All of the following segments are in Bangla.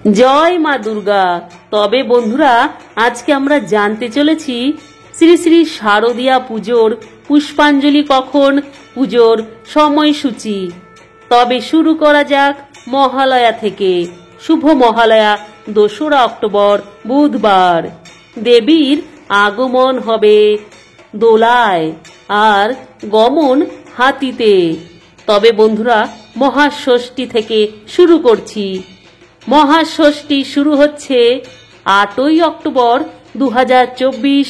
জয় মা দুর্গা। তবে বন্ধুরা, আজকে আমরা জানতে চলেছি শ্রী শ্রী শারদীয়া পুজোর পুষ্পাঞ্জলি কখন, পুজোর সময়সূচি। তবে শুরু করা যাক মহালয়া থেকে। শুভ মহালয়া 2রা অক্টোবর বুধবার। দেবীর আগমন হবে দোলায় আর গমন হাতিতে। তবে বন্ধুরা, মহাষষ্ঠী থেকে শুরু করছি। মহাষষ্ঠী শুরু হচ্ছে 8ই অক্টোবর 2024,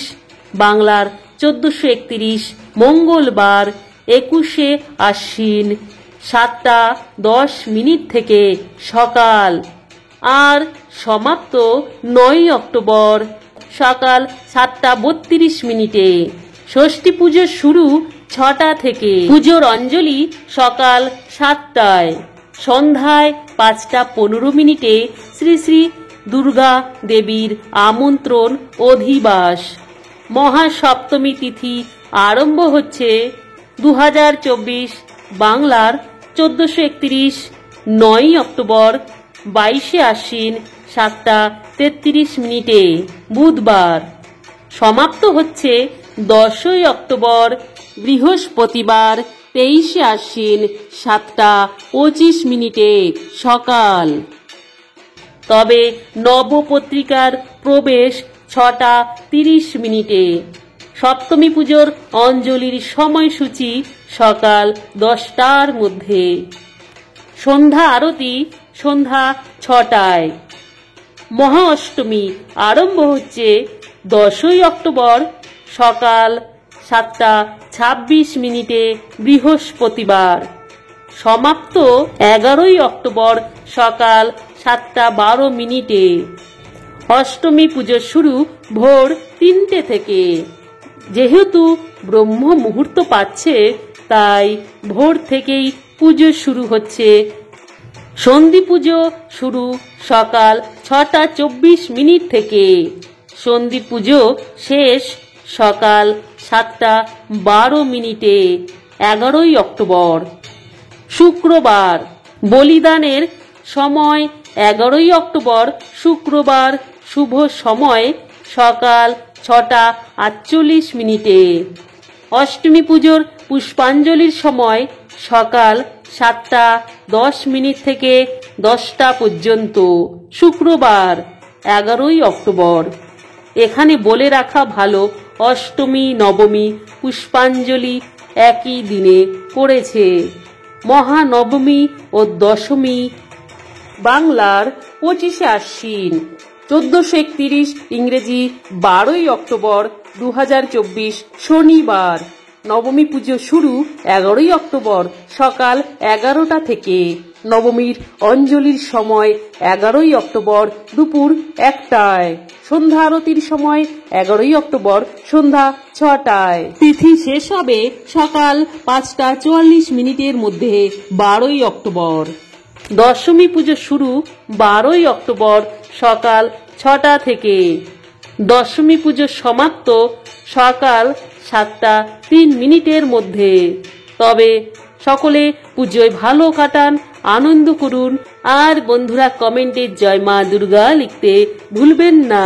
বাংলার 1431 মঙ্গলবার 21শে আশ্বিন 7টা 10 থেকে সকাল। আর সমাপ্ত 9ই অক্টোবর সকাল 7টা 32। ষষ্ঠী পুজো শুরু 6টা থেকে। পুজোর অঞ্জলি সকাল 7টায়। সন্ধ্যায় 5টা 15 শ্রী শ্রী দুর্গা দেবীর আমন্ত্রণ অধিবাস। মহাসপ্তমী তিথি আরম্ভ হচ্ছে 2024, বাংলার 1431 9ই অক্টোবর 22শে আশ্বিন 7টা 33 বুধবার। সমাপ্ত হচ্ছে 10ই অক্টোবর বৃহস্পতিবার 23শে আশ্বিন 7টা 25 সকাল। তবে নবপত্রিকার প্রবেশ 6টা 30। সপ্তমী পুজোর অঞ্জলির সময়সূচি সকাল 10টার মধ্যে। সন্ধ্যা আরতি সন্ধ্যা 6টায়। মহা অষ্টমী আরম্ভ হচ্ছে 10ই অক্টোবর সকাল 7টা 26 বৃহস্পতিবার। সমাপ্ত 11ই অক্টোবর সকাল 7টা 12। অষ্টমী পুজো শুরু ভোর 3টে থেকে। যেহেতু ব্রহ্ম মুহূর্ত পাচ্ছে, তাই ভোর থেকেই পুজো শুরু হচ্ছে। সন্ধি পুজো শুরু সকাল 6টা 24 থেকে। সন্ধি পুজো শেষ সকাল 7টা 12। 11ই অক্টোবর শুক্রবার। বলিদানের সময় 11ই অক্টোবর শুক্রবার। শুভ সময় সকাল 6টা 48। অষ্টমী পুজোর পুষ্পাঞ্জলির সময় সকাল 7টা 10 থেকে 10টা পর্যন্ত। শুক্রবার 11ই অক্টোবর। এখানে বলে রাখা ভালো, অষ্টমী নবমী পুষ্পাঞ্জলি একই দিনে পড়েছে। মহানবমী ও দশমী বাংলার 25শে আশ্বিন 1431, ইংরেজি 12ই অক্টোবর 2024 শনিবার। নবমী পুজো শুরু 11ই অক্টোবর সকাল 11টা থেকে। নবমীর অঞ্জলির সময় 11ই অক্টোবর দুপুর 1টায়। সন্ধ্যা আরতির সময় 11ই অক্টোবর সন্ধ্যা 6টায়। তিথি শেষ হবে সকাল 5টা 44 মধ্যে 12ই অক্টোবর। দশমী পুজো শুরু 12ই অক্টোবর সকাল 6টা থেকে। দশমী পুজো সমাপ্ত সকাল 7টা 3 মধ্যে। তবে সকলে পুজোয় ভালো কাটান, আনন্দ করুন। আর বন্ধুরা, কমেন্টে জয় মা দুর্গা লিখতে ভুলবেন না।